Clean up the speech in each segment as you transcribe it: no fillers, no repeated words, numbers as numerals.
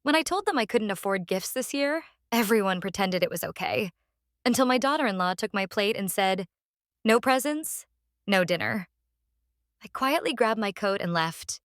When I told them I couldn't afford gifts this year, everyone pretended it was okay. Until my daughter-in-law took my plate and said, "No presents, no dinner." I quietly grabbed my coat and left.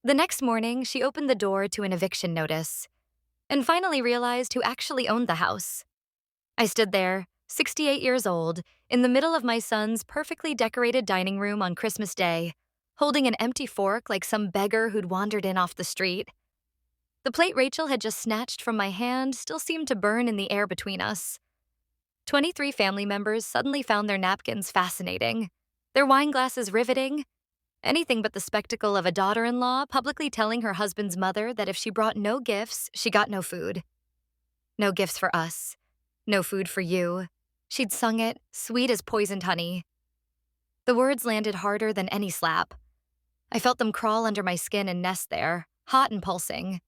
The next morning, she opened the door to an eviction notice and finally realized who actually owned the house. I stood there, 68 years old, in the middle of my son's perfectly decorated dining room on Christmas Day, holding an empty fork like some beggar who'd wandered in off the street. The plate Rachel had just snatched from my hand still seemed to burn in the air between us. 23 family members suddenly found their napkins fascinating, their wine glasses riveting, anything but the spectacle of a daughter-in-law publicly telling her husband's mother that if she brought no gifts, she got no food. No gifts for us. No food for you. She'd sung it, sweet as poisoned honey. The words landed harder than any slap. I felt them crawl under my skin and nest there, hot and pulsing.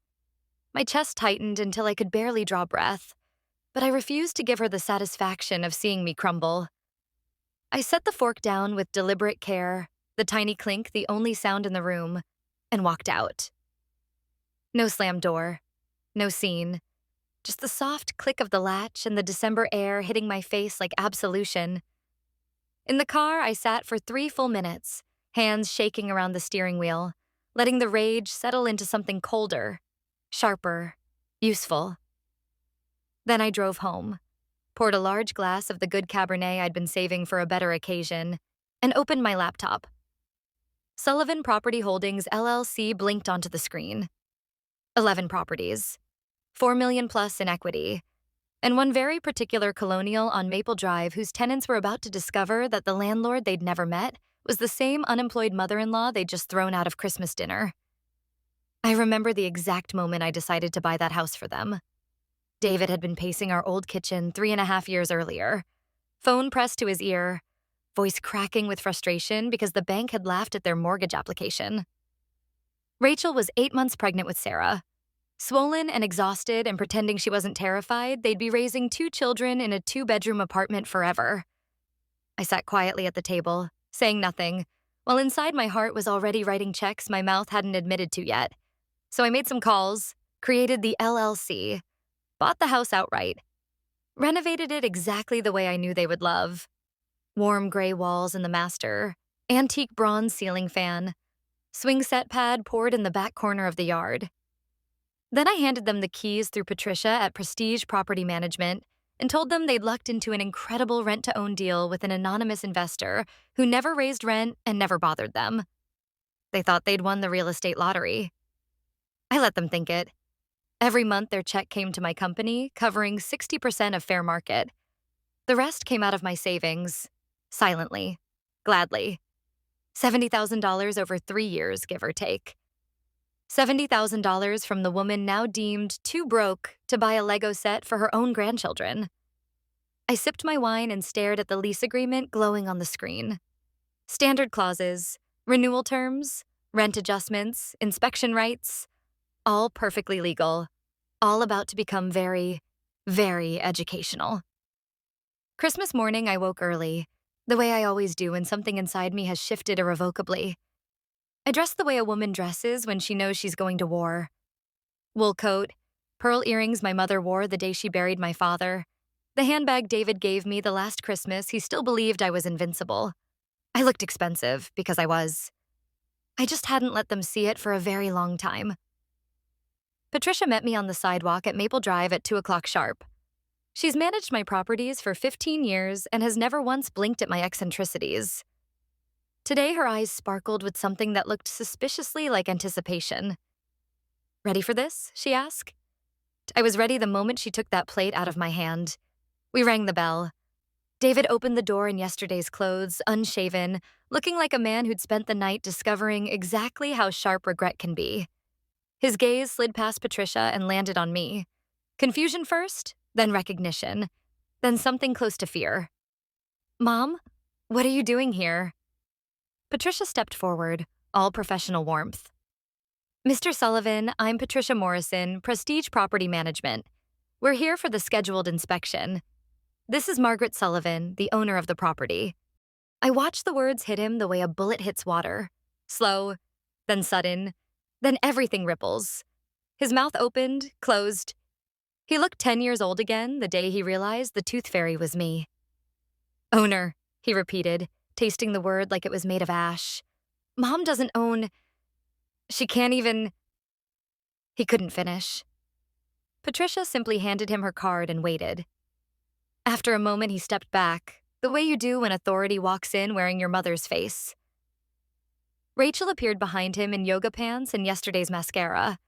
My chest tightened until I could barely draw breath, but I refused to give her the satisfaction of seeing me crumble. I set the fork down with deliberate care, the tiny clink the only sound in the room, and walked out. No slammed door, no scene, just the soft click of the latch and the December air hitting my face like absolution. In the car, I sat for 3 full minutes, hands shaking around the steering wheel, letting the rage settle into something colder, sharper, useful. Then I drove home, poured a large glass of the good Cabernet I'd been saving for a better occasion, and opened my laptop. Sullivan Property Holdings, LLC blinked onto the screen. 11 properties, 4 million plus in equity, and one very particular colonial on Maple Drive whose tenants were about to discover that the landlord they'd never met was the same unemployed mother-in-law they'd just thrown out of Christmas dinner. I remember the exact moment I decided to buy that house for them. David had been pacing our old kitchen 3.5 years earlier, phone pressed to his ear, voice cracking with frustration because the bank had laughed at their mortgage application. Rachel was 8 months pregnant with Sarah. Swollen and exhausted and pretending she wasn't terrified, they'd be raising 2 children in a 2-bedroom apartment forever. I sat quietly at the table, saying nothing, while inside my heart was already writing checks my mouth hadn't admitted to yet. So I made some calls, created the LLC, bought the house outright, renovated it exactly the way I knew they would love. Warm gray walls in the master, antique bronze ceiling fan, swing set pad poured in the back corner of the yard. Then I handed them the keys through Patricia at Prestige Property Management and told them they'd lucked into an incredible rent-to-own deal with an anonymous investor who never raised rent and never bothered them. They thought they'd won the real estate lottery. I let them think it. Every month their check came to my company, covering 60% of fair market. The rest came out of my savings, silently, gladly. $70,000 over 3 years, give or take. $70,000 from the woman now deemed too broke to buy a Lego set for her own grandchildren. I sipped my wine and stared at the lease agreement glowing on the screen. Standard clauses, renewal terms, rent adjustments, inspection rights, all perfectly legal, all about to become very, very educational. Christmas morning, I woke early, the way I always do when something inside me has shifted irrevocably. I dressed the way a woman dresses when she knows she's going to war. Wool coat, pearl earrings my mother wore the day she buried my father, the handbag David gave me the last Christmas he still believed I was invincible. I looked expensive, because I was. I just hadn't let them see it for a very long time. Patricia met me on the sidewalk at Maple Drive at 2 o'clock sharp. She's managed my properties for 15 years and has never once blinked at my eccentricities. Today, her eyes sparkled with something that looked suspiciously like anticipation. "Ready for this?" she asked. I was ready the moment she took that plate out of my hand. We rang the bell. David opened the door in yesterday's clothes, unshaven, looking like a man who'd spent the night discovering exactly how sharp regret can be. His gaze slid past Patricia and landed on me. Confusion first, then recognition, then something close to fear. "Mom, what are you doing here?" Patricia stepped forward, all professional warmth. "Mr. Sullivan, I'm Patricia Morrison, Prestige Property Management. We're here for the scheduled inspection. This is Margaret Sullivan, the owner of the property." I watched the words hit him the way a bullet hits water. Slow, then sudden, then everything ripples. His mouth opened, closed. He looked 10 years old again the day he realized the tooth fairy was me. Owner, he repeated, tasting the word like it was made of ash. Mom doesn't own. She can't even. He couldn't finish. Patricia simply handed him her card and waited. After a moment, he stepped back, the way you do when authority walks in wearing your mother's face. Rachel appeared behind him in yoga pants and yesterday's mascara,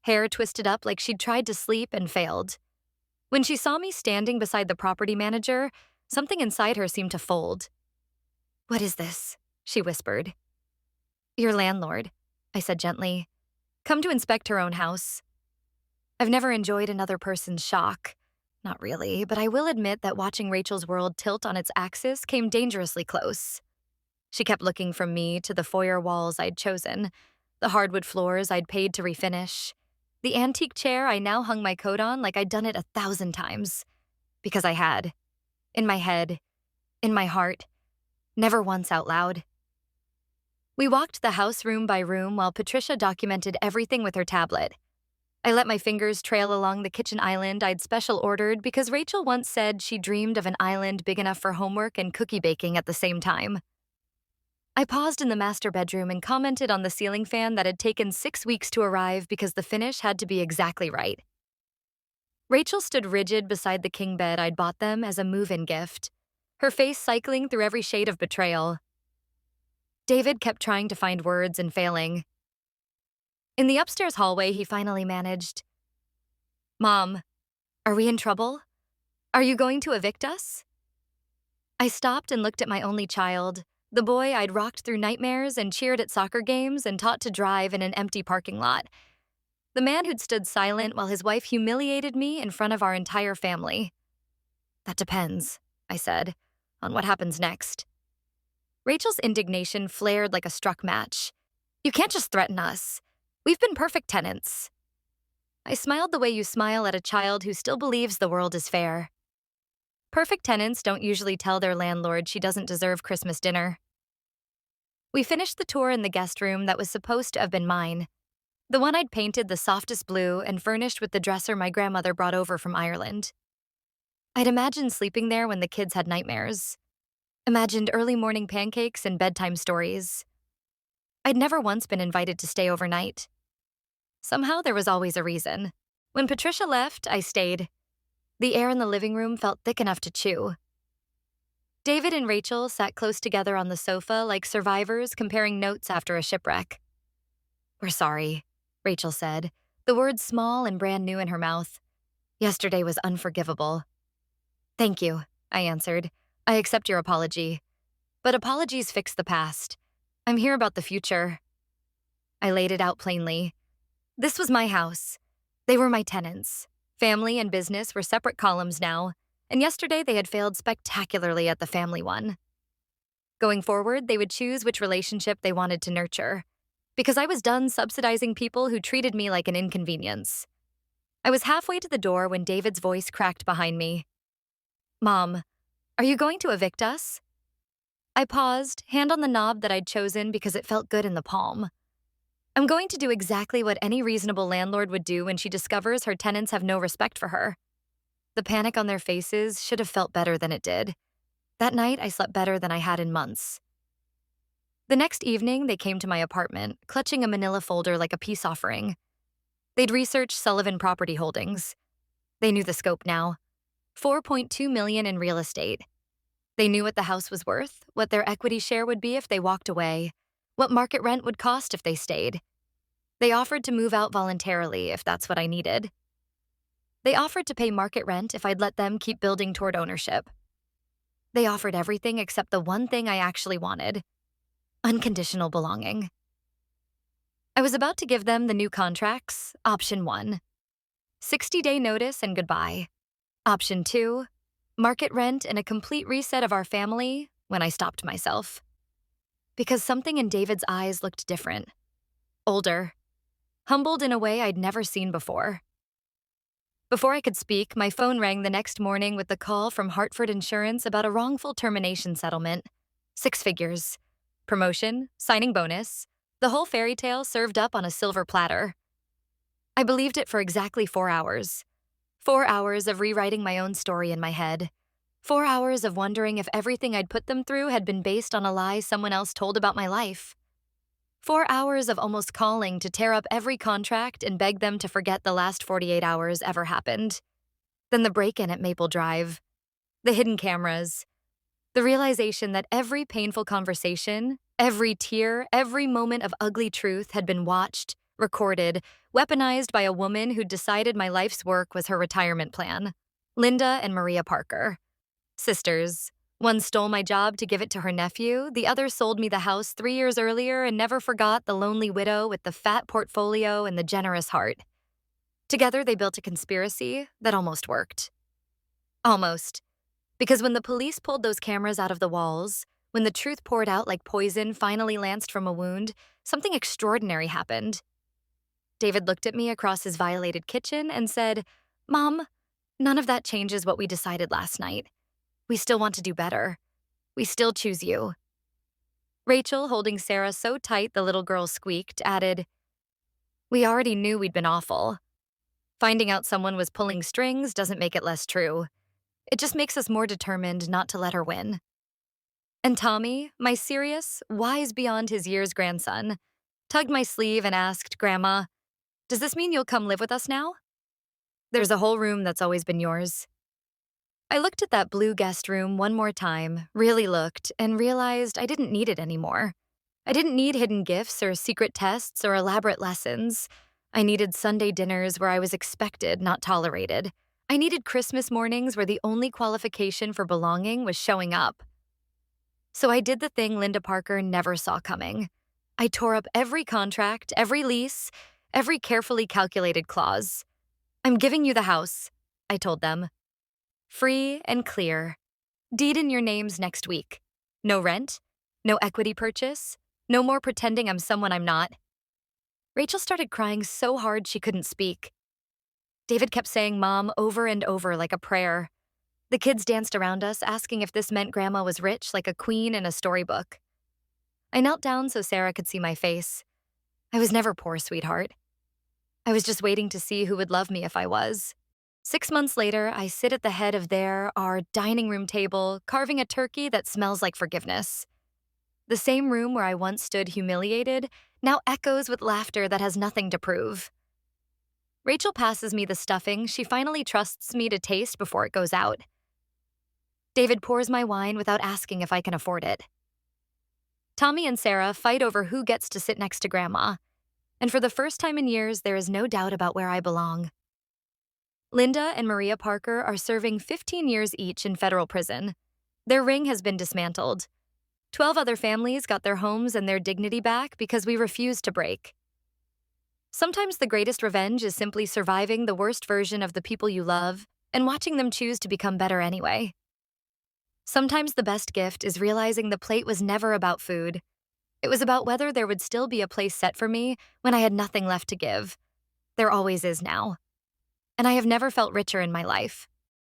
hair twisted up like she'd tried to sleep and failed. When she saw me standing beside the property manager, something inside her seemed to fold. "What is this?" she whispered. "Your landlord," I said gently. "Come to inspect her own house." I've never enjoyed another person's shock. Not really, but I will admit that watching Rachel's world tilt on its axis came dangerously close. She kept looking from me to the foyer walls I'd chosen, the hardwood floors I'd paid to refinish, the antique chair I now hung my coat on like I'd done it 1,000 times. Because I had. In my head. In my heart. Never once out loud. We walked the house room by room while Patricia documented everything with her tablet. I let my fingers trail along the kitchen island I'd special ordered because Rachel once said she dreamed of an island big enough for homework and cookie baking at the same time. I paused in the master bedroom and commented on the ceiling fan that had taken 6 weeks to arrive because the finish had to be exactly right. Rachel stood rigid beside the king bed I'd bought them as a move-in gift, her face cycling through every shade of betrayal. David kept trying to find words and failing. In the upstairs hallway, he finally managed. "Mom, are we in trouble? Are you going to evict us?" I stopped and looked at my only child, the boy I'd rocked through nightmares and cheered at soccer games and taught to drive in an empty parking lot. The man who'd stood silent while his wife humiliated me in front of our entire family. "That depends," I said, "on what happens next." Rachel's indignation flared like a struck match. "You can't just threaten us. We've been perfect tenants." I smiled the way you smile at a child who still believes the world is fair. Perfect tenants don't usually tell their landlord she doesn't deserve Christmas dinner. We finished the tour in the guest room that was supposed to have been mine, the one I'd painted the softest blue and furnished with the dresser my grandmother brought over from Ireland. I'd imagined sleeping there when the kids had nightmares. Imagined early morning pancakes and bedtime stories. I'd never once been invited to stay overnight. Somehow there was always a reason. When Patricia left, I stayed. The air in the living room felt thick enough to chew. David and Rachel sat close together on the sofa like survivors comparing notes after a shipwreck. "We're sorry," Rachel said, the words small and brand new in her mouth. "Yesterday was unforgivable." "Thank you," I answered. "I accept your apology. But apologies fix the past. I'm here about the future." I laid it out plainly. This was my house. They were my tenants. Family and business were separate columns now, and yesterday they had failed spectacularly at the family one. Going forward, they would choose which relationship they wanted to nurture, because I was done subsidizing people who treated me like an inconvenience. I was halfway to the door when David's voice cracked behind me. "Mom, are you going to evict us?" I paused, hand on the knob that I'd chosen because it felt good in the palm. I'm going to do exactly what any reasonable landlord would do when she discovers her tenants have no respect for her. The panic on their faces should have felt better than it did. That night, I slept better than I had in months. The next evening, they came to my apartment, clutching a manila folder like a peace offering. They'd researched Sullivan Property Holdings. They knew the scope now. $4.2 million in real estate. They knew what the house was worth, what their equity share would be if they walked away, what market rent would cost if they stayed. They offered to move out voluntarily if that's what I needed. They offered to pay market rent if I'd let them keep building toward ownership. They offered everything except the one thing I actually wanted: unconditional belonging. I was about to give them the new contracts, option 1. 60-day notice and goodbye. Option 2, market rent and a complete reset of our family, when I stopped myself. Because something in David's eyes looked different. Older. Humbled in a way I'd never seen before. Before I could speak, my phone rang the next morning with the call from Hartford Insurance about a wrongful termination settlement. 6 figures. Promotion, signing bonus, the whole fairy tale served up on a silver platter. I believed it for exactly 4 hours. 4 hours of rewriting my own story in my head. 4 hours of wondering if everything I'd put them through had been based on a lie someone else told about my life. 4 hours of almost calling to tear up every contract and beg them to forget the last 48 hours ever happened. Then the break-in at Maple Drive. The hidden cameras. The realization that every painful conversation, every tear, every moment of ugly truth had been watched, recorded, weaponized by a woman who'd decided my life's work was her retirement plan. Linda and Maria Parker. Sisters. One stole my job to give it to her nephew, the other sold me the house 3 years earlier and never forgot the lonely widow with the fat portfolio and the generous heart. Together, they built a conspiracy that almost worked. Almost. Because when the police pulled those cameras out of the walls, when the truth poured out like poison finally lanced from a wound, something extraordinary happened. David looked at me across his violated kitchen and said, "Mom, none of that changes what we decided last night. We still want to do better. We still choose you." Rachel, holding Sarah so tight the little girl squeaked, added, "We already knew we'd been awful. Finding out someone was pulling strings doesn't make it less true. It just makes us more determined not to let her win." And Tommy, my serious, wise beyond his years grandson, tugged my sleeve and asked, "Grandma, does this mean you'll come live with us now? There's a whole room that's always been yours." I looked at that blue guest room one more time, really looked, and realized I didn't need it anymore. I didn't need hidden gifts or secret tests or elaborate lessons. I needed Sunday dinners where I was expected, not tolerated. I needed Christmas mornings where the only qualification for belonging was showing up. So I did the thing Linda Parker never saw coming. I tore up every contract, every lease, every carefully calculated clause. "I'm giving you the house," I told them. "Free and clear. Deed in your names next week. No rent, no equity purchase, no more pretending I'm someone I'm not." Rachel started crying so hard she couldn't speak. David kept saying "Mom" over and over like a prayer. The kids danced around us, asking if this meant Grandma was rich like a queen in a storybook. I knelt down so Sarah could see my face. I was never poor, sweetheart. I was just waiting to see who would love me if I was. 6 months later, I sit at the head of our dining room table, carving a turkey that smells like forgiveness. The same room where I once stood humiliated now echoes with laughter that has nothing to prove. Rachel passes me the stuffing she finally trusts me to taste before it goes out. David pours my wine without asking if I can afford it. Tommy and Sarah fight over who gets to sit next to Grandma, and for the first time in years, there is no doubt about where I belong. Linda and Maria Parker are serving 15 years each in federal prison. Their ring has been dismantled. 12 other families got their homes and their dignity back because we refused to break. Sometimes the greatest revenge is simply surviving the worst version of the people you love and watching them choose to become better anyway. Sometimes the best gift is realizing the plate was never about food. It was about whether there would still be a place set for me when I had nothing left to give. There always is now. And I have never felt richer in my life.